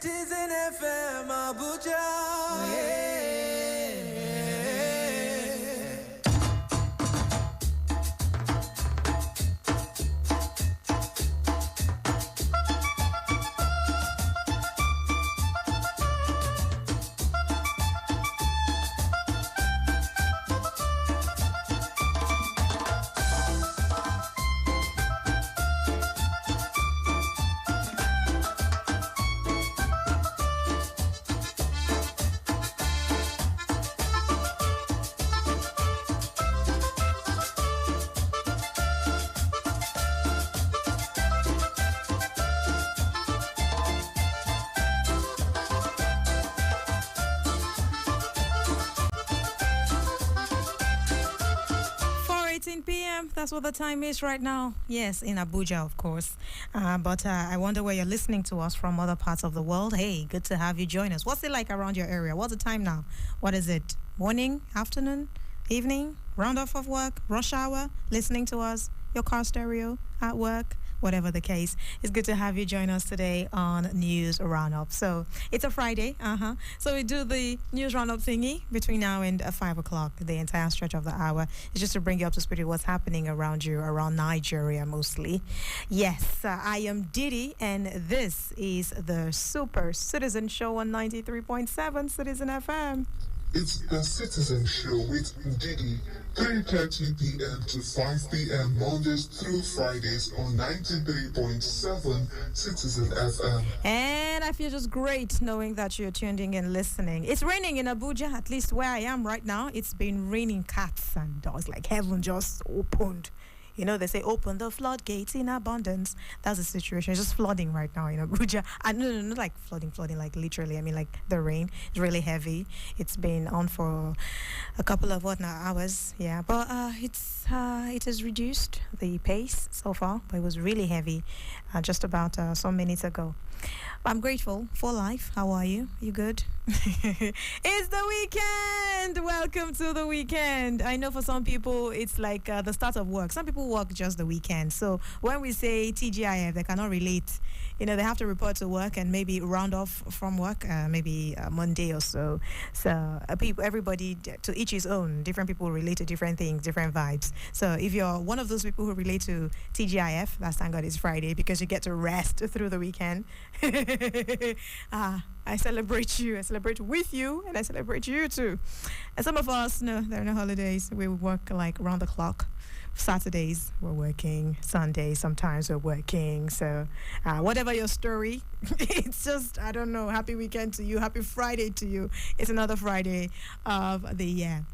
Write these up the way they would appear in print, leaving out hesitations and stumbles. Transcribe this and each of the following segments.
Citizen FM Abuja. Yeah. 4:18 p.m. That's what the time is right now. Yes, in Abuja, of course. But I wonder where you're listening to us from other parts of the world. Hey, good to have you join us. What's it like around your area? What's the time now? What is it? Morning, afternoon, evening, round off of work, rush hour, listening to us, your car stereo, at work? Whatever the case, it's good to have you join us today on News Roundup. So it's a Friday, So we do the News Roundup thingy between now and 5 o'clock. The entire stretch of the hour is just to bring you up to speed with what's happening around you, around Nigeria mostly. Yes, I am Didi, and this is the Super Citizen Show on 93.7 Citizen FM. It's the Citizen Show with Didi, 3:30 p.m. to 5 p.m. Mondays through Fridays on 93.7 Citizen FM. And I feel just great knowing that you're tuning and listening. It's raining in Abuja, at least where I am right now. It's been raining cats and dogs, like heaven just opened. You know, they say open the floodgates in abundance. That's the situation. It's just flooding right now in Abuja. And no, not like flooding, like literally. I mean, like the rain is really heavy. It's been on for a couple of hours. Yeah, but it has reduced the pace so far. But it was really heavy just about some minutes ago. I'm grateful for life. How are you? You good? It's the weekend. Welcome to the weekend. I know for some people it's like the start of work. Some people work just the weekend. So when we say TGIF, they cannot relate. You know, they have to report to work and maybe round off from work, maybe Monday or so. So everybody, to each his own. Different people relate to different things, different vibes. So if you're one of those people who relate to TGIF, that's thank God it's Friday because you get to rest through the weekend. I celebrate you. I celebrate with you, and I celebrate you too. And some of us, no, there are no holidays. We work like round the clock. Saturdays we're working. Sundays sometimes we're working. So whatever your story, it's just, I don't know. Happy weekend to you. Happy Friday to you. It's another Friday of the year.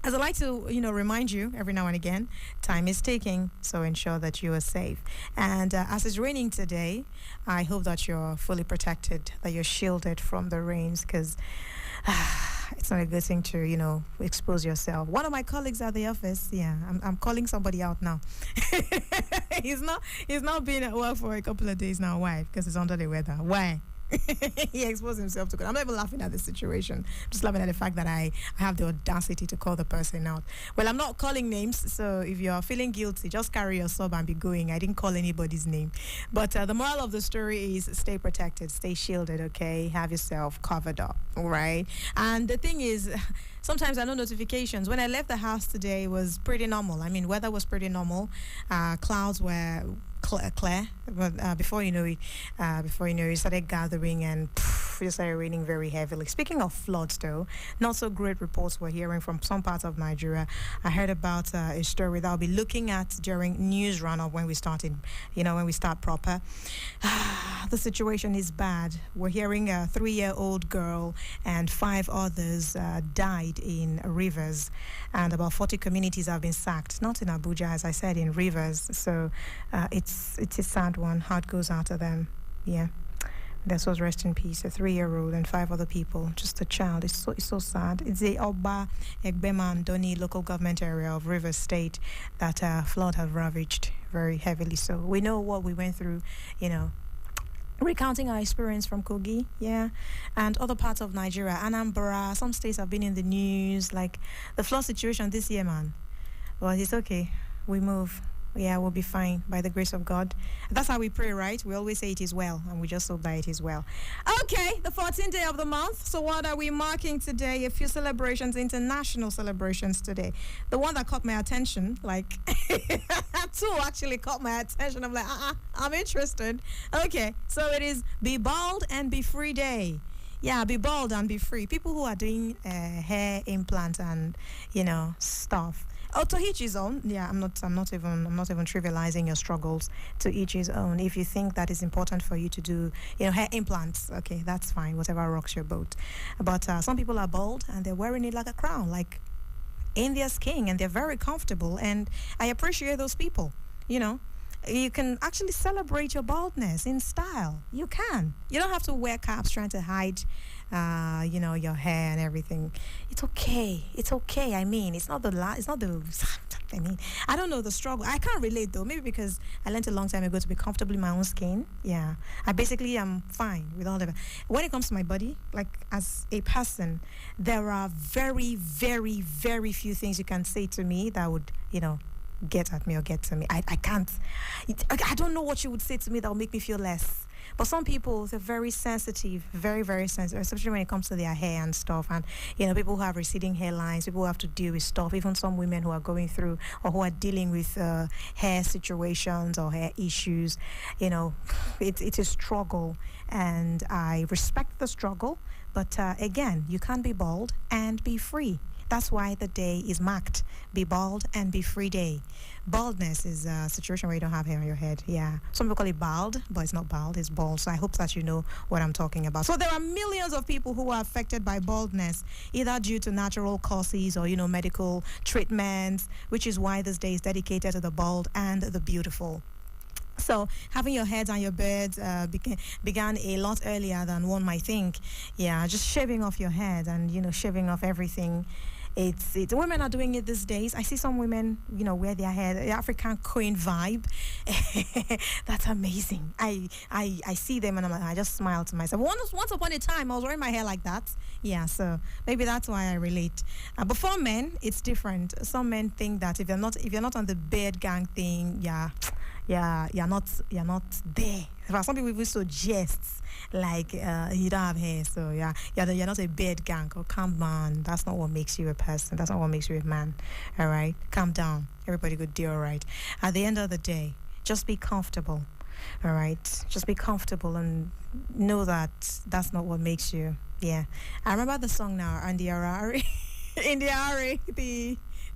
As I like to, remind you every now and again, time is ticking, so ensure that you are safe. And as it's raining today, I hope that you're fully protected, that you're shielded from the rains, because it's not a good thing to, expose yourself. One of my colleagues at the office, I'm calling somebody out now. He's not been at work for a couple of days now. Why? Because he's under the weather. Why? He exposed himself to God. I'm not even laughing at the situation. I'm just laughing at the fact that I have the audacity to call the person out. Well, I'm not calling names, so if you're feeling guilty, just carry your sub and be going. I didn't call anybody's name. But the moral of the story is stay protected, stay shielded, okay? Have yourself covered up, all right? And the thing is, sometimes I know notifications. When I left the house today, it was pretty normal. I mean, weather was pretty normal. Clouds were clear, but before you know it, it started gathering and it started raining very heavily. Speaking of floods, though, not so great reports we're hearing from some parts of Nigeria. I heard about a story that I'll be looking at during News Roundup when we start proper. The situation is bad. We're hearing a 3-year-old girl and 5 others died in rivers, and about 40 communities have been sacked. Not in Abuja, as I said, in rivers. So it's a sad one. Heart goes out to them. Yeah. This was rest in peace. A 3-year-old and 5 other people. Just a child. It's so sad. It's the Oba, Egbema, and Doni local government area of Rivers State that flood have ravaged very heavily. So we know what we went through, recounting our experience from Kogi, and other parts of Nigeria, Anambra. Some states have been in the news, like the flood situation this year, man. Well, it's okay. We move. Yeah, we'll be fine by the grace of God. That's how we pray, right? We always say it is well, and we just hope that it is well. Okay, the 14th day of the month. So what are we marking today? A few celebrations, international celebrations today. The one that caught my attention, like two actually caught my attention. I'm like, I'm interested. Okay, so it is Be Bald and Be Free Day. Yeah, be bald and be free. People who are doing hair implants and stuff. Oh, to each his own. Yeah, I'm not even trivializing your struggles. To each his own. If you think that is important for you to do, hair implants, okay, that's fine. Whatever rocks your boat. But some people are bald and they're wearing it like a crown, like India's king, and they're very comfortable. And I appreciate those people. You can actually celebrate your baldness in style. You can. You don't have to wear caps trying to hide, your hair and everything. It's okay. It's okay. I mean, it's not the. I mean, I don't know the struggle. I can't relate though. Maybe because I learned a long time ago to be comfortable in my own skin. Yeah, I basically am fine with all of it. When it comes to my body, like as a person, there are very, very, very few things you can say to me that would, get at me or get to me. I can't. I don't know what you would say to me that will make me feel less. But some people, they're very sensitive, very, very sensitive, especially when it comes to their hair and stuff. And, people who have receding hairlines, people who have to deal with stuff, even some women who are going through or who are dealing with hair situations or hair issues, it's a struggle. And I respect the struggle. But again, you can't be bald and be free. That's why the day is marked Be Bald and Be Free Day. Baldness is a situation where you don't have hair on your head. Yeah. Some people call it bald, but it's not bald, it's bald. So I hope that you know what I'm talking about. So there are millions of people who are affected by baldness, either due to natural causes or, medical treatments, which is why this day is dedicated to the bald and the beautiful. So having your heads and your beards began a lot earlier than one might think. Yeah, just shaving off your head and, shaving off everything. It's women are doing it these days. I see some women, wear their hair, the African queen vibe. That's amazing. I see them and I just smile to myself. Once upon a time, I was wearing my hair like that. Yeah, so maybe that's why I relate. But for men, it's different. Some men think that if you're not on the beard gang thing, you're not there. Some people even suggest like you don't have hair, so you're not a beard gang. Oh, calm down. That's not what makes you a person. That's not what makes you a man. All right, calm down. Everybody could do all right. At the end of the day, just be comfortable. All right, just be comfortable and know that that's not what makes you. Yeah, I remember the song now, and the Arari, in the Ari,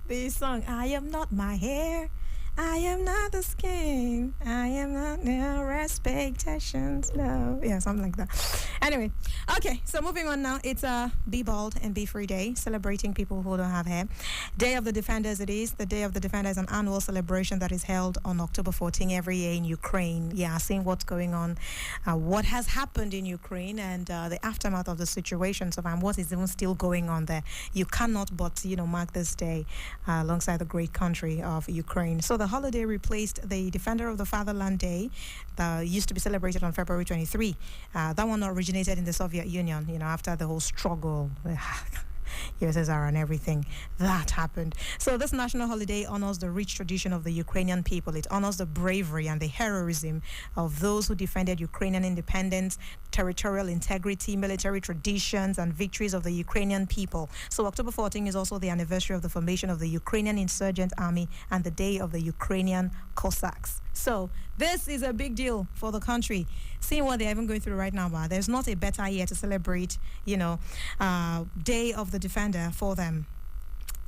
the song. I am not my hair. I am not the skin. I am not no expectations. No. Yeah, something like that. Anyway, okay, so moving on now. It's Be Bald and Be Free Day, celebrating people who don't have hair. Day of the Defenders it is. The Day of the Defender is an annual celebration that is held on October 14 every year in Ukraine. Yeah, seeing what's going on, what has happened in Ukraine and the aftermath of the situation. So what is even still going on there. You cannot but, mark this day alongside the great country of Ukraine. So the holiday replaced the Defender of the Fatherland Day that used to be celebrated on February 23. That one originated in the Soviet Union, after the whole struggle. USSR and everything that happened. So this national holiday honors the rich tradition of the Ukrainian people. It honors the bravery and the heroism of those who defended Ukrainian independence, territorial integrity, military traditions, and victories of the Ukrainian people. So October 14 is also the anniversary of the formation of the Ukrainian Insurgent Army and the day of the Ukrainian Cossacks. So this is a big deal for the country. Seeing what they're even going through right now, but there's not a better year to celebrate, Day of the Defender for them.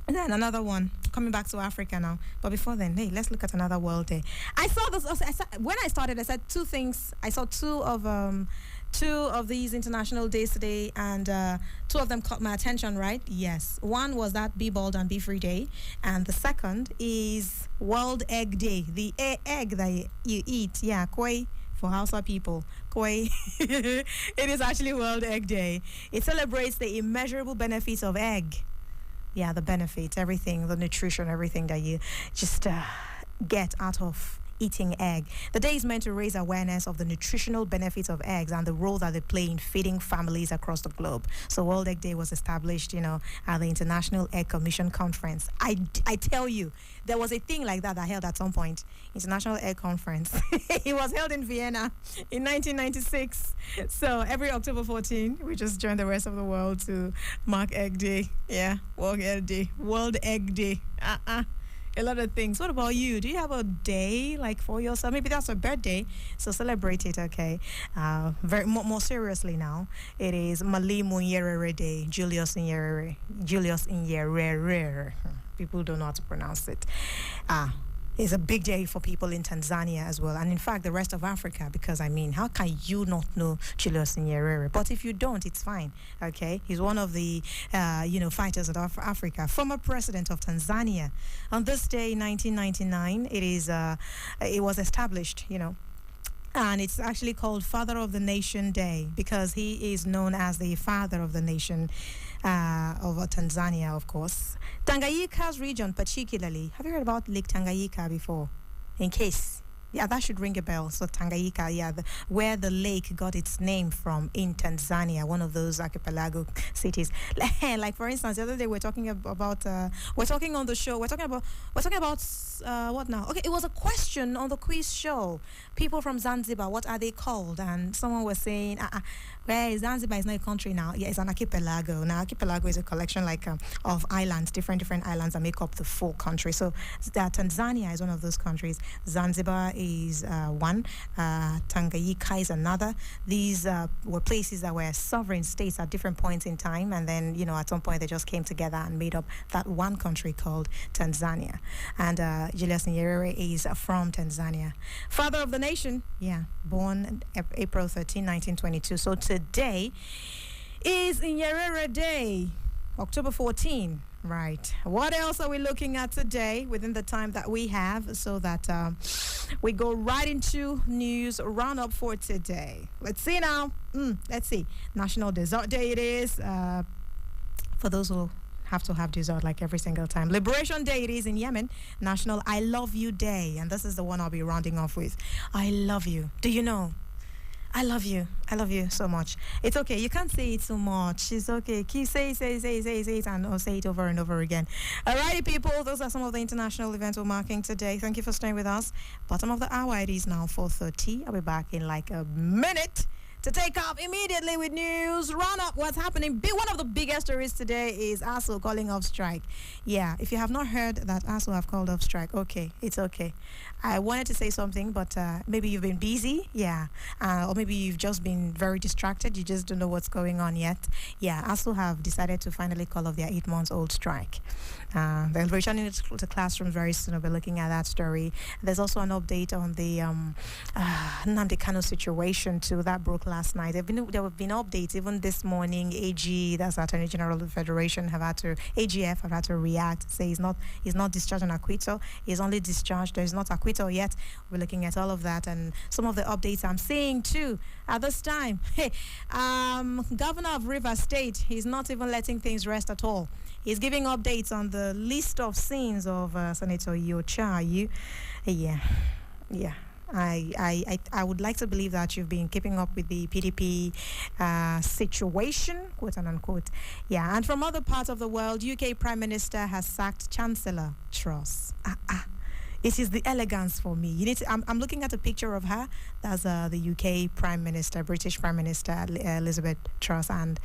And then another one, coming back to Africa now. But before then, hey, let's look at another World Day. I saw this, when I started, I said two things. I saw two of these international days today, and two of them caught my attention, right? Yes. One was that Be Bald and Be Free Day, and the second is World Egg Day, the egg that you eat. Yeah, koi for Hausa people. Koi. It is actually World Egg Day. It celebrates the immeasurable benefits of egg. Yeah, the benefits, everything, the nutrition, everything that you just get out of eating egg. The day is meant to raise awareness of the nutritional benefits of eggs and the role that they play in feeding families across the globe. So World Egg Day was established, at the International Egg Commission Conference. I tell you, there was a thing like that held at some point. International Egg Conference. It was held in Vienna in 1996. So every October 14, we just join the rest of the world to mark Egg Day. Yeah, World Egg Day. World Egg Day. A lot of things. What about you? Do you have a day like for yourself? Maybe that's a birthday, so celebrate it. Okay. Very more seriously now, it is Malimu Nyerere Day. Julius Nyerere. People don't know how to pronounce it. It's a big day for people in Tanzania as well, and in fact the rest of Africa, because how can you not know Julius Nyerere? But if you don't, it's fine. Okay, he's one of the fighters of Africa, former president of Tanzania. On this day, 1999, it was established. And it's actually called Father of the Nation Day because he is known as the father of the nation of Tanzania, of course. Tanganyika's region particularly. Have you heard about Lake Tanganyika before? In case. Yeah, that should ring a bell. So Tanganyika, where the lake got its name from in Tanzania, one of those archipelago cities. Like for instance, the other day we're talking about we're talking on the show. We're talking about what now? Okay, it was a question on the quiz show. People from Zanzibar, what are they called? And someone was saying, well, Zanzibar is not a country now. Yeah, it's an archipelago. Now, archipelago is a collection of islands, different islands that make up the full country. So Tanzania is one of those countries. Zanzibar is one. Tanganyika is another. These were places that were sovereign states at different points in time, and then at some point they just came together and made up that one country called Tanzania. And Julius Nyerere is from Tanzania. Father of the nation, born April 13, 1922. So today is Nyerere Day, October 14. Right. What else are we looking at today within the time that we have, so that we go right into news roundup for today? Let's see now. Let's see. National Dessert Day it is. For those who have to have dessert like every single time. Liberation Day it is in Yemen. National I Love You Day. And this is the one I'll be rounding off with. I love you. Do you know? I love you. I love you so much. It's okay. You can't say it so much. It's okay. Keep say it, and I'll say it over and over again. Alrighty, people. Those are some of the international events we're marking today. Thank you for staying with us. Bottom of the hour. It is now 4:30. I'll be back in like a minute to take off immediately with news. Run up what's happening. One of the biggest stories today is ASU calling off strike. Yeah, if you have not heard that ASU have called off strike, okay, it's okay. I wanted to say something, but maybe you've been busy, or maybe you've just been very distracted. You just don't know what's going on yet. Yeah, ASU have decided to finally call off their 8-month-old strike. They're returning to classrooms very soon. We'll be looking at that story. There's also an update on the Nnamdi Kanu situation too that broke last night. There have been updates even this morning. AG, that's Attorney General of the Federation, AGF have had to react, say he's not discharged on acquittal. He's only discharged. There's not acquittal yet. We're looking at all of that and some of the updates I'm seeing too at this time. Governor of Rivers State, he's not even letting things rest at all. He's giving updates on the list of sins of Senator Yochayu. Yeah. I would like to believe that you've been keeping up with the PDP situation, quote and unquote. Yeah, and from other parts of the world, UK Prime Minister has sacked Chancellor Truss. It is the elegance for me. I'm looking at a picture of her. That's the UK Prime Minister, British Prime Minister Elizabeth Truss, and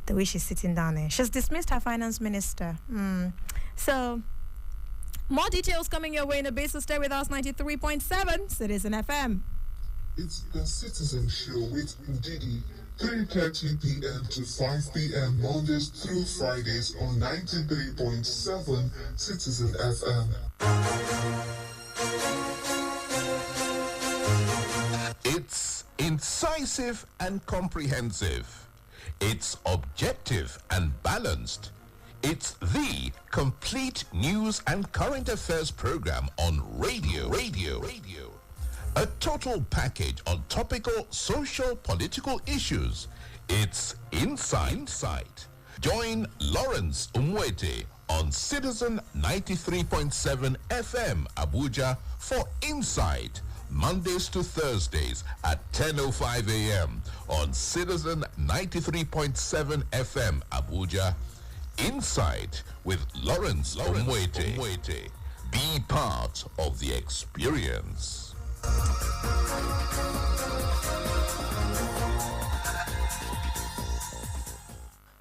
the way she's sitting down there. She's dismissed her finance minister. So, more details coming your way in a bit, so stay with us. 93.7 Citizen FM. It's the Citizen Show with Didi, 3:30 p.m. to 5 p.m. Mondays through Fridays on 93.7 Citizen FM. It's incisive and comprehensive. It's objective and balanced. It's the complete news and current affairs program on radio. A total package on topical, social, political issues. It's Insight. Join Lawrence Umwete on Citizen 93.7 FM Abuja for Insight, Mondays to Thursdays at 10:05 a.m. on Citizen 93.7 FM Abuja. Insight with Lawrence Omwete. Be part of the experience.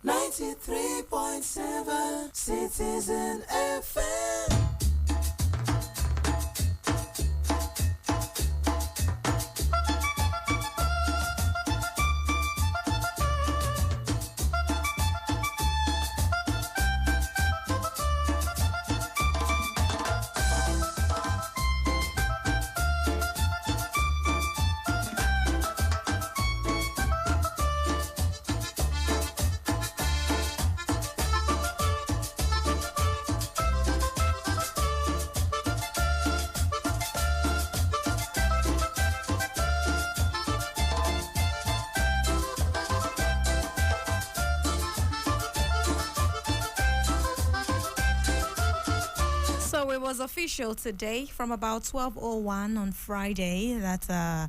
93.7 Citizen FM. So it was official today from about 12:01 on Friday that the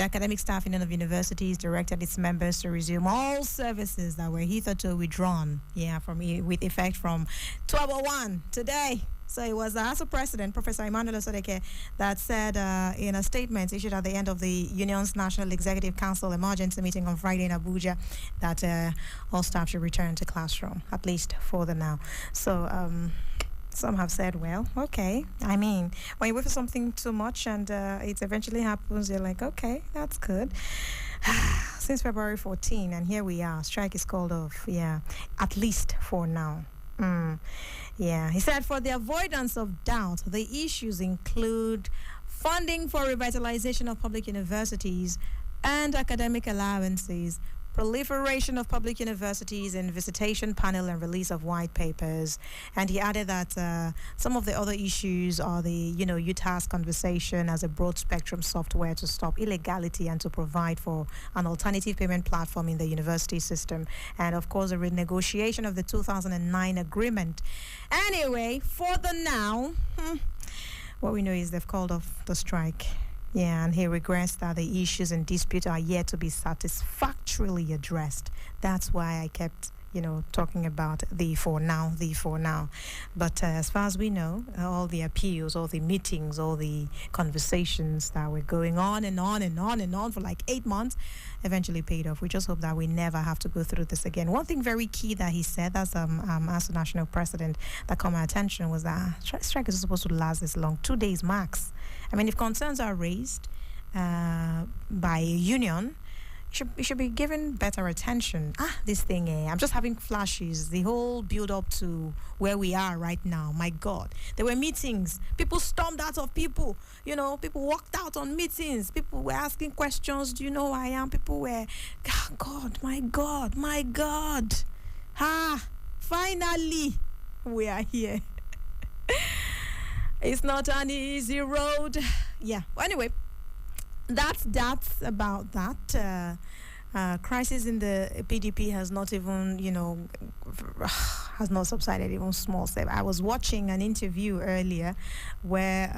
Academic Staff Union of Universities directed its members to resume all services that were hitherto withdrawn, with effect from 12:01 today. So it was the House President, Professor Emmanuel Osodeke, that said in a statement issued at the end of the Union's National Executive Council emergency meeting on Friday in Abuja that all staff should return to classroom, at least for the now. So some have said, well, okay. I mean, when you wait for something too much and it eventually happens, you're like, okay, that's good. Since February 14, and here we are. Strike is called off, at least for now. He said, for the avoidance of doubt, the issues include funding for revitalization of public universities and academic allowances, proliferation of public universities in visitation panel and release of white papers. And he added that some of the other issues are the, UTAS conversation as a broad spectrum software to stop illegality and to provide for an alternative payment platform in the university system. And of course, the renegotiation of the 2009 agreement. Anyway, for the now, what we know is they've called off the strike. And he regrets that the issues in dispute are yet to be satisfactorily addressed. That's why I kept, talking about the for now. But as far as we know, all the appeals, all the meetings, all the conversations that were going on and on and on and on for like 8 months eventually paid off. We just hope that we never have to go through this again. One thing very key that he said, that's as the national president, that caught my attention was that strike is supposed to last this long, 2 days max. I mean, if concerns are raised by a union, it should be given better attention. This thing, I'm just having flashes. The whole build up to where we are right now. My God, there were meetings. People stormed out of people. People walked out on meetings. People were asking questions. Do you know who I am? People were, God, my God, my God. Finally, we are here. It's not an easy road. Well, anyway, that's about that. Crisis in the PDP has not even, has not subsided even small step. I was watching an interview earlier where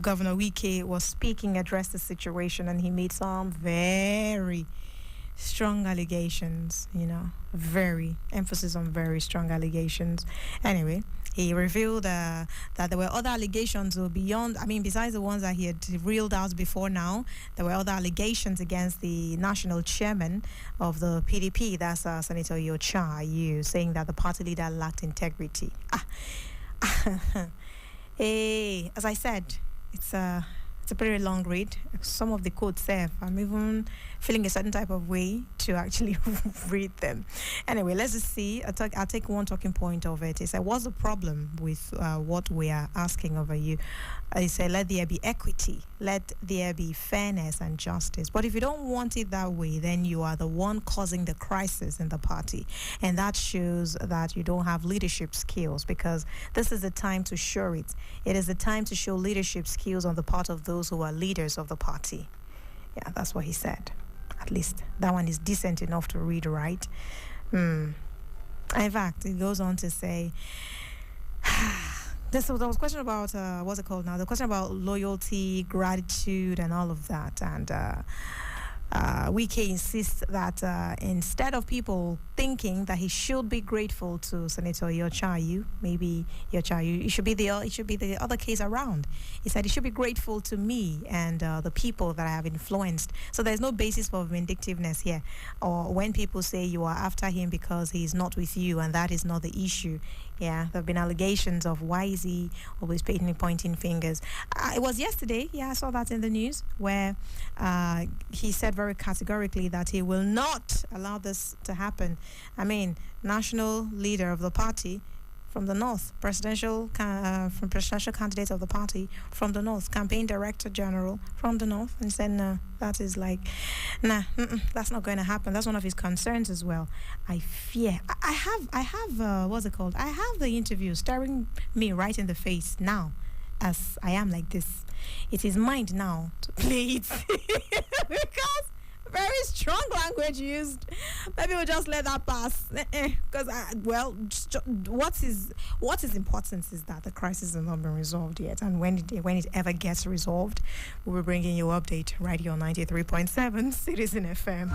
Governor Wike was speaking, addressed the situation, and he made some very strong allegations, very emphasis on very strong allegations. Anyway, he revealed that there were other allegations besides the ones that he had reeled out before now. There were other allegations against the national chairman of the PDP, that's Senator Yocha, saying that the party leader lacked integrity. As I said, it's a pretty long read. Some of the quotes there, I'm even feeling a certain type of way to actually read them. Anyway, let's just see. I'll take one talking point of it. He said, what's the problem with what we are asking of you? He said, let there be equity, let there be fairness and justice. But if you don't want it that way, then you are the one causing the crisis in the party. And that shows that you don't have leadership skills, because this is the time to show it. It is the time to show leadership skills on the part of those who are leaders of the party. Yeah, that's what he said. At least that one is decent enough to read, right? In fact, it goes on to say, there was a question about, what's it called now? The question about loyalty, gratitude, and all of that. And Wike insists that instead of people thinking that he should be grateful to Senator Yochayu, maybe Yochayu, it should be the other case around. He said he should be grateful to me and the people that I have influenced. So there's no basis for vindictiveness here, or when people say you are after him because he's not with you, and that is not the issue. Yeah, there have been allegations of why is he always pointing fingers. It was yesterday, I saw that in the news, where he said very categorically that he will not allow this to happen. I mean, national leader of the party from the north, presidential candidate of the party from the north, campaign director general from the north, and he said, no, that is like, that's not going to happen. That's one of his concerns as well. I fear. I have what's it called? I have the interview staring me right in the face now, as I am like this. It is mind now to play it because very strong language used. Maybe we'll just let that pass. Because, what is important is that the crisis has not been resolved yet. And when it ever gets resolved, we'll be bringing you an update right here on 93.7 Citizen FM.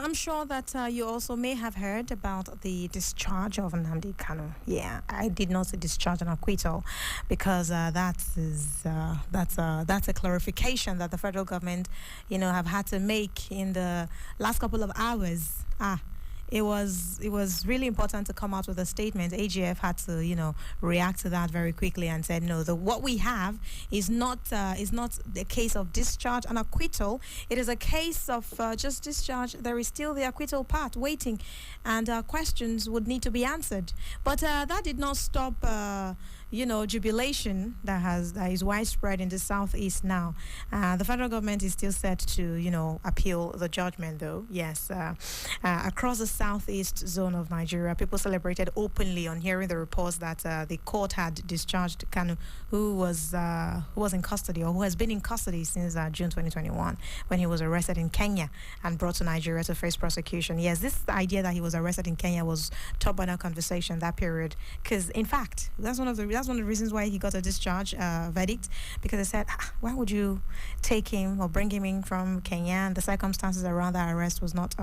I'm sure that you also may have heard about the discharge of Nnamdi Kanu. Yeah, I did not say discharge and acquittal because that's a clarification that the federal government, have had to make in the last couple of hours. It was really important to come out with a statement. AGF had to, react to that very quickly and said, no, what we have is not the case of discharge and acquittal. It is a case of just discharge. There is still the acquittal part waiting, and questions would need to be answered. But that did not stop jubilation that is widespread in the southeast now. The federal government is still set to, appeal the judgment, though. Yes, across the southeast zone of Nigeria, people celebrated openly on hearing the reports that the court had discharged Kanu, who was in custody, or who has been in custody since June 2021, when he was arrested in Kenya and brought to Nigeria to face prosecution. Yes, this idea that he was arrested in Kenya was top banner conversation that period, because in fact that's one of the reasons why he got a discharge verdict, because they said, why would you take him or bring him in from Kenya? And the circumstances around that arrest was not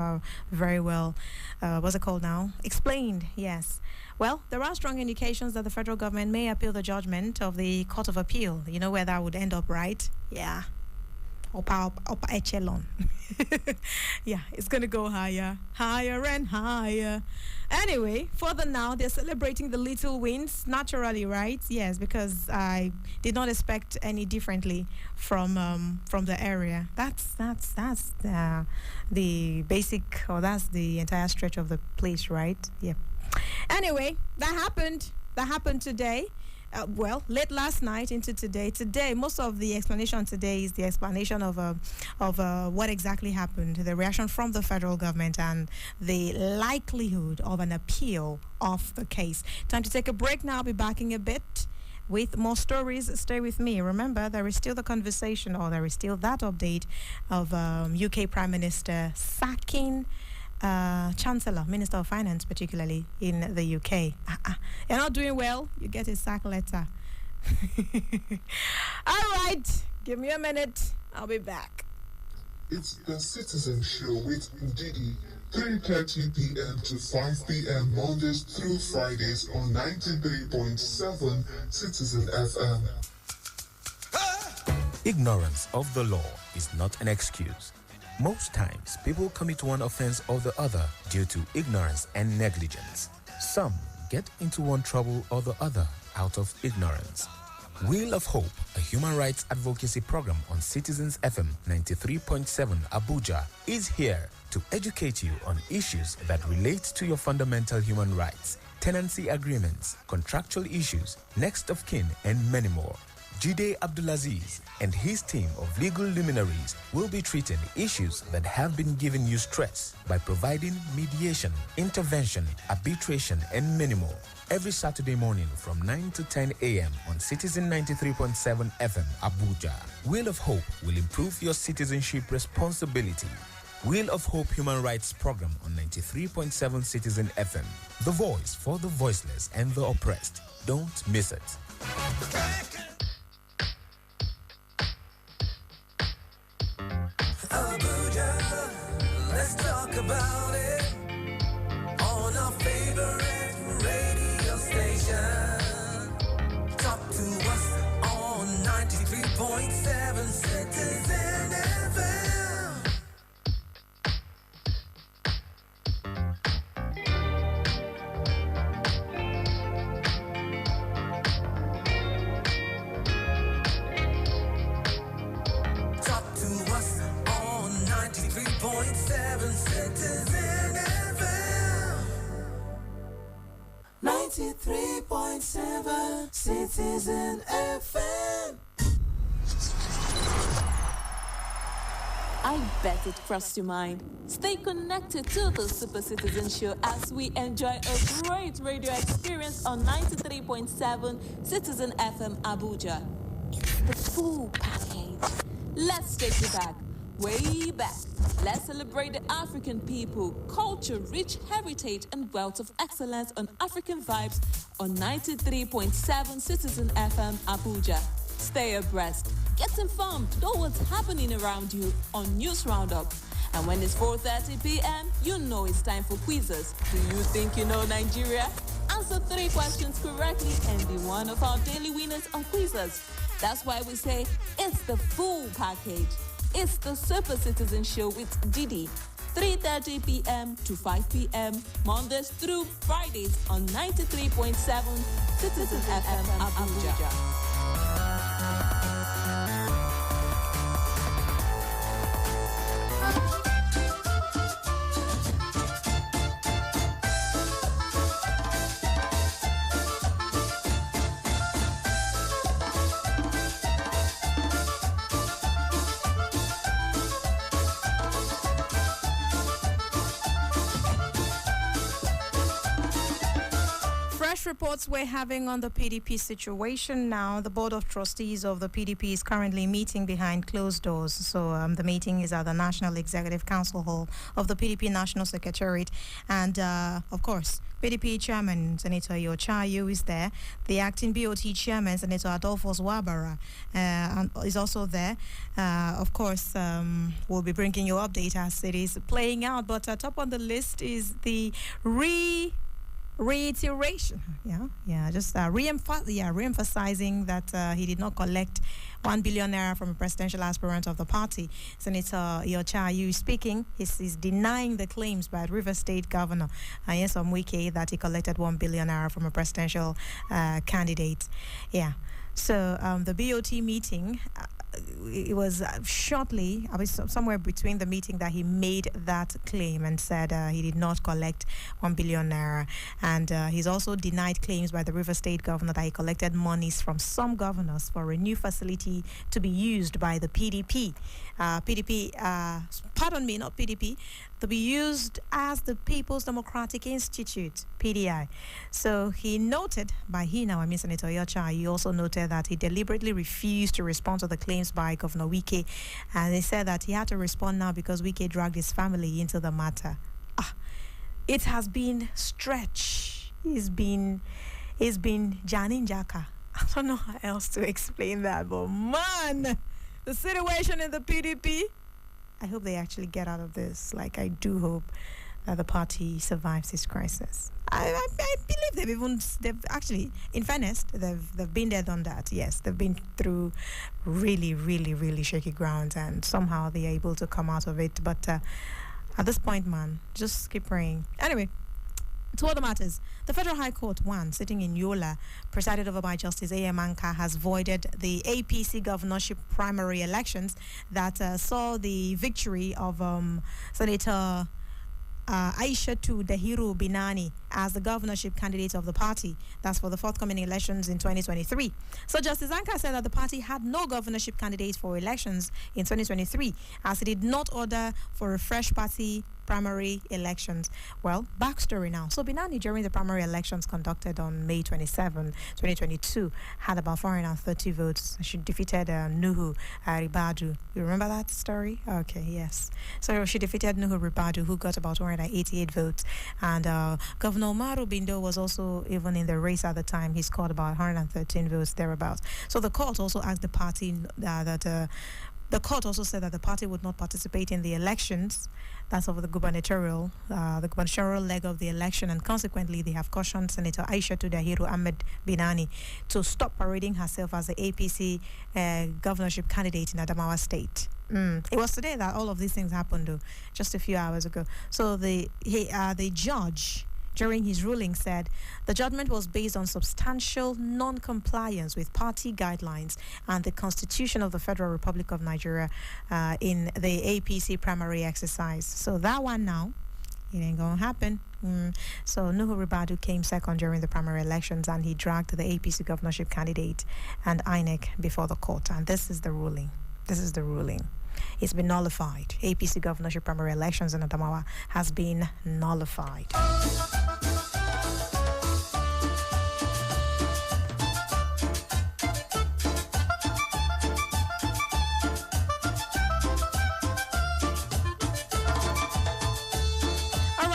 very well, what's it called now? Explained, yes. Well, there are strong indications that the federal government may appeal the judgment of the Court of Appeal. You know where that would end up, right? Yeah. Upper echelon. Yeah, it's going to go higher and higher. Anyway, further now, they're celebrating the little wins naturally, right? Yes, because I did not expect any differently from the area. That's the basic, or that's the entire stretch of the place, right? Yeah. Anyway, that happened today. Late last night into today. Today, most of the explanation today is the explanation of what exactly happened, the reaction from the federal government, and the likelihood of an appeal of the case. Time to take a break now. I'll be back in a bit with more stories. Stay with me. Remember, there is still the conversation, or there is still that update of UK Prime Minister sacking Chancellor, Minister of Finance, particularly in the UK. You're not doing well, you get a sack letter. All right, give me a minute. I'll be back. It's the Citizen Show with Didi, 3:30 p.m. to 5 p.m. Mondays through Fridays on 93.7 Citizen FM. Ignorance of the law is not an excuse. Most times, people commit one offense or the other due to ignorance and negligence. Some get into one trouble or the other out of ignorance. Wheel of Hope, a human rights advocacy program on Citizens FM 93.7 Abuja, is here to educate you on issues that relate to your fundamental human rights, tenancy agreements, contractual issues, next of kin, and many more. Jide Abdulaziz and his team of legal luminaries will be treating issues that have been giving you stress by providing mediation, intervention, arbitration, and many more. Every Saturday morning from 9 to 10 a.m. on Citizen 93.7 FM Abuja. Wheel of Hope will improve your citizenship responsibility. Wheel of Hope Human Rights Program on 93.7 Citizen FM. The voice for the voiceless and the oppressed. Don't miss it. Abuja, let's talk about it on our favorite radio station. Talk to us on 93.7 Citizen FM. Talk to us on 93.7 Citizen FM. 93.7 Citizen FM. I bet it crossed your mind. Stay connected to the Super Citizen Show as we enjoy a great radio experience on 93.7 Citizen FM Abuja. It's the full package. Let's take you back, way back. Let's celebrate the African people, culture, rich heritage, and wealth of excellence on African Vibes on 93.7 Citizen FM Abuja. Stay abreast. Get informed. Know what's happening around you on News Roundup. And when it's 4:30 p.m., you know it's time for quizzes. Do you think you know Nigeria? Answer 3 questions correctly and be one of our daily winners on quizzes. That's why we say it's the full package. It's the Super Citizen Show with Didi. 3:30 p.m. to 5 p.m. Mondays through Fridays on 93.7 Citizen FM Abuja. Reports we're having on the PDP situation now. The Board of Trustees of the PDP is currently meeting behind closed doors. So the meeting is at the National Executive Council Hall of the PDP National Secretariat. And, of course, PDP Chairman Senator Yochayu is there. The acting BOT Chairman, Senator Adolphus Wabara, is also there. Of course, we'll be bringing you update as it is playing out. But top on the list is the reiteration, re-emphasizing that he did not collect 1 billion naira from a presidential aspirant of the party. Senator Yochayu speaking, he's denying the claims by River State Governor Nyesom Wike that he collected 1 billion naira from a presidential candidate. Yeah. So the BOT meeting, it was shortly, I was somewhere between the meeting that he made that claim and said he did not collect 1 billion naira. And he's also denied claims by the River State Governor that he collected monies from some governors for a new facility to be used by the PDP. Not PDP, to be used as the People's Democratic Institute, PDI. So he noted, Senator Yocha, he also noted that he deliberately refused to respond to the claims by Governor Wike, and he said that he had to respond now because Wike dragged his family into the matter. It has been stretch. He's been Janin Jaka. I don't know how else to explain that, but man, the situation in the PDP, I hope they actually get out of this. Like, I do hope that the party survives this crisis. I believe they've actually, in fairness, they've been there, done that. Yes, they've been through really, really, really shaky ground, and somehow they're able to come out of it. But at this point, man, just keep praying. Anyway, to other matters, the Federal High Court, sitting in Yola, presided over by Justice A.M. Anka, has voided the APC governorship primary elections that saw the victory of Senator Aishatu Dahiru Binani as the governorship candidate of the party. That's for the forthcoming elections in 2023. So Justice Anka said that the party had no governorship candidate for elections in 2023, as it did not order for a fresh party primary elections. Well, backstory now. So Binani, during the primary elections conducted on May 27, 2022, had about 430 votes. She defeated Nuhu Ribadu. You remember that story? Okay, yes. So she defeated Nuhu Ribadu, who got about 188 votes. And Governor Umaru Bindo was also even in the race at the time. He scored about 113 votes, thereabouts. So the court also asked the party the court also said that the party would not participate in the elections. That's over the gubernatorial leg of the election, and consequently, they have cautioned Senator Aisha Dahiru Ahmed Binani to stop parading herself as the APC governorship candidate in Adamawa State. It was today that all of these things happened, though, just a few hours ago. So the judge, during his ruling, said the judgment was based on substantial non-compliance with party guidelines and the Constitution of the Federal Republic of Nigeria in the APC primary exercise. So that one now, it ain't gonna happen. So Nuhu Ribadu came second during the primary elections, and he dragged the APC governorship candidate and INEC before the court. And this is the ruling. It's been nullified. APC governorship primary elections in Adamawa has been nullified.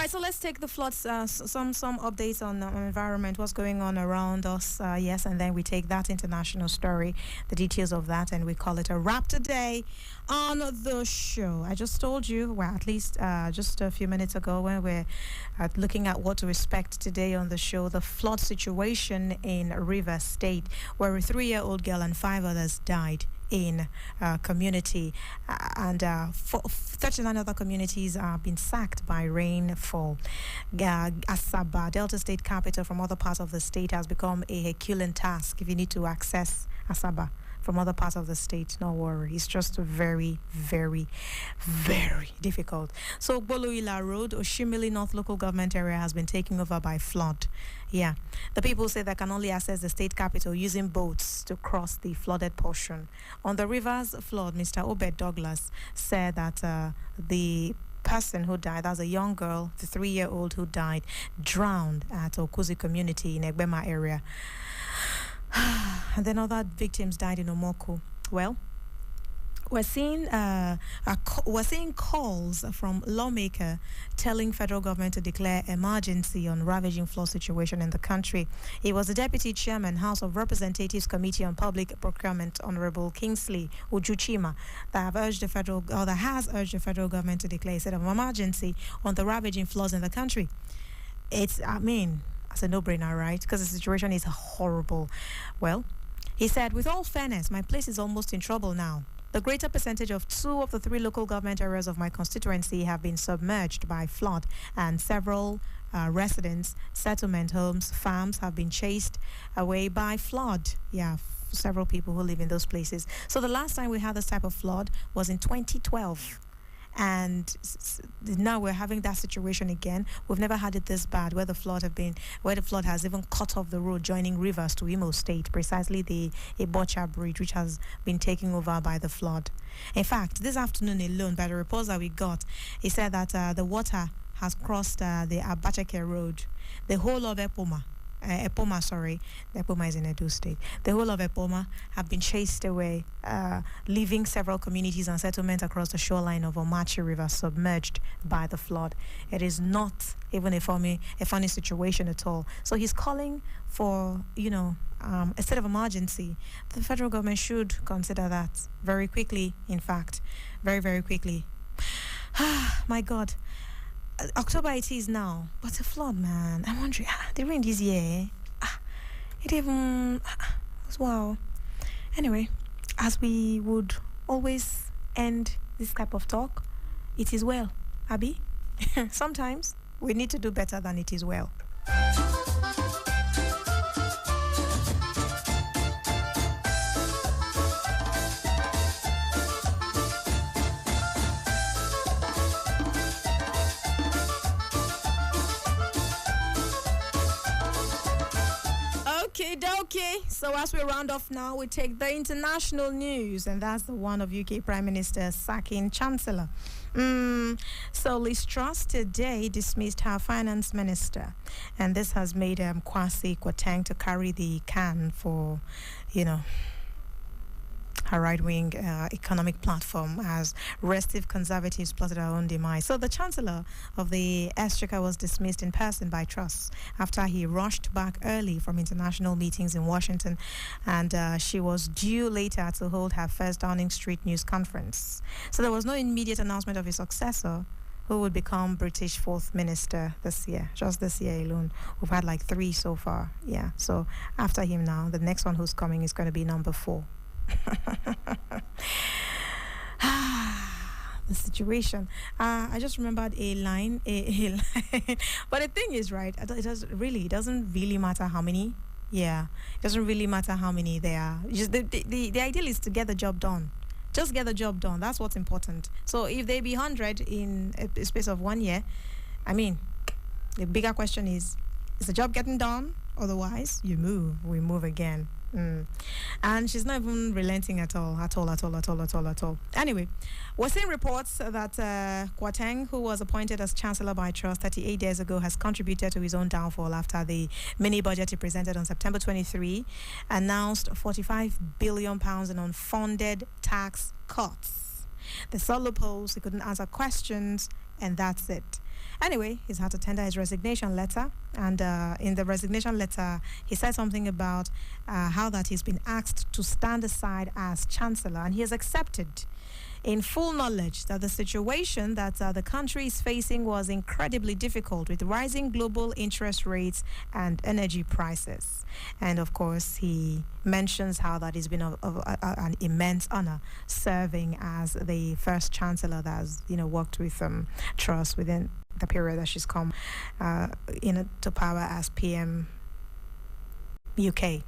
So let's take the floods, some updates on environment, what's going on around us, yes, and then we take that international story, the details of that, and we call it a wrap today on the show. I just told you, well, at least just a few minutes ago, when we're looking at what to expect today on the show, the flood situation in Rivers State, where a 3-year-old girl and 5 others died in community, and 39 other communities are being sacked by rainfall. Asaba, Delta State capital, from other parts of the state has become a Herculean task. If you need to access Asaba from other parts of the state, no worry. It's just very, very, very difficult. So Boluila Road, Oshimili North local government area has been taken over by flood. Yeah. The people say they can only access the state capital using boats to cross the flooded portion. On the river's flood, Mr. Obed Douglas said that the person who died, that's a young girl, the 3-year-old who died, drowned at Okuzi community in Egbema area. And then other victims died in Omoko. Well, we're seeing calls from lawmaker telling federal government to declare emergency on ravaging flood situation in the country. It was the Deputy Chairman, House of Representatives Committee on Public Procurement, Honorable Kingsley Ujuchima, that has urged the federal government to declare a state of emergency on the ravaging floods in the country. It's a no-brainer, right? Because the situation is horrible. Well, he said, with all fairness, my place is almost in trouble now. The greater percentage of 2 of the 3 local government areas of my constituency have been submerged by flood, and several residents, settlement homes, farms have been chased away by flood. Yeah, several people who live in those places. So the last time we had this type of flood was in 2012. And now we're having that situation again. We've never had it this bad, where the flood has even cut off the road joining rivers to Imo State, precisely the Abuja bridge, which has been taken over by the flood. In fact, this afternoon alone, by the reports that we got, he said that the water has crossed the Abacheke Road, the whole of Epoma, Epoma is in Edo State. The whole of Epoma have been chased away, leaving several communities and settlements across the shoreline of Omachi River submerged by the flood. It is not even a funny situation at all. So he's calling for, a state of emergency. The federal government should consider that very quickly, in fact, very, very quickly. My God. October it is now, but a flood, man. I'm wondering, the rain this year, it even, wow. Anyway, as we would always end this type of talk, it is well, Abby. Sometimes we need to do better than it is well. Okay, dokie. So as we round off now, we take the international news, and that's the one of UK Prime Minister sacking Chancellor. So Liz Truss today dismissed her finance minister, and this has made Kwasi Kwarteng to carry the can for, her right-wing economic platform as restive conservatives plotted her own demise. So the Chancellor of the Exchequer was dismissed in person by Truss after he rushed back early from international meetings in Washington, and she was due later to hold her first Downing Street news conference. So there was no immediate announcement of his successor, who would become British fourth minister this year, just this year alone. We've had like 3 so far. Yeah, so after him now, the next one who's coming is going to be number 4. The situation. I just remembered a line, a line. But the thing is, right, it doesn't really matter how many. Yeah, it doesn't really matter how many there are. Just the ideal is to get the job done. Just get the job done. That's what's important. So if they be 100 in a space of 1 year, I mean, the bigger question is the job getting done? Otherwise, we move again. And she's not even relenting at all. Anyway, we're seeing reports that Kwarteng, who was appointed as Chancellor by Truss 38 years ago, has contributed to his own downfall after the mini budget he presented on September 23 announced £45 billion in unfunded tax cuts. The solo loopholes, he couldn't answer questions, and that's it. Anyway, he's had to tender his resignation letter, and in the resignation letter, he said something about how that he's been asked to stand aside as Chancellor, and he has accepted in full knowledge that the situation that the country is facing was incredibly difficult with rising global interest rates and energy prices. And of course, he mentions how that it's been an immense honor serving as the first Chancellor that has, worked with Truss within the period that she's come to power as PM UK,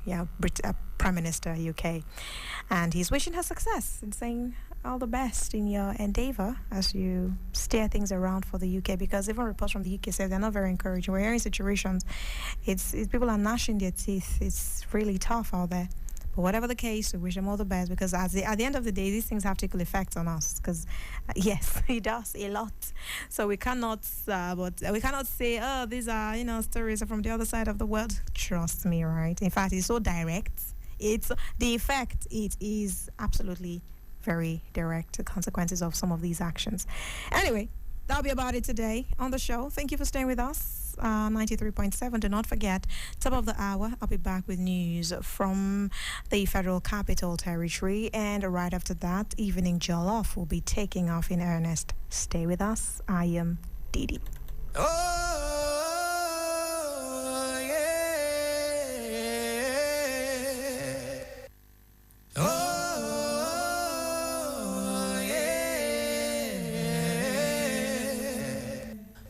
Prime Minister UK. And he's wishing her success and saying all the best in your endeavor as you steer things around for the UK, because even reports from the UK say they're not very encouraging. We're hearing situations, it's people are gnashing their teeth. It's really tough out there. But whatever the case, we wish them all the best, because at the end of the day, these things have trickle effects on us. Because yes, it does a lot. So we cannot, say, oh, these are stories from the other side of the world. Trust me, right? In fact, it's so direct. It's the effect. It is absolutely very direct. The consequences of some of these actions. Anyway, that'll be about it today on the show. Thank you for staying with us. 93.7. Do not forget, top of the hour, I'll be back with news from the Federal Capital Territory, and right after that, Evening Jollof will be taking off in earnest. Stay with us. I am Didi. Oh, yeah. Oh.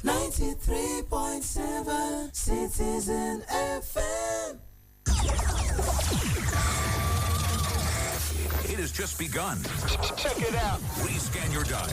93.7 Citizen FM. It has just begun. Check it out. Rescan your dial.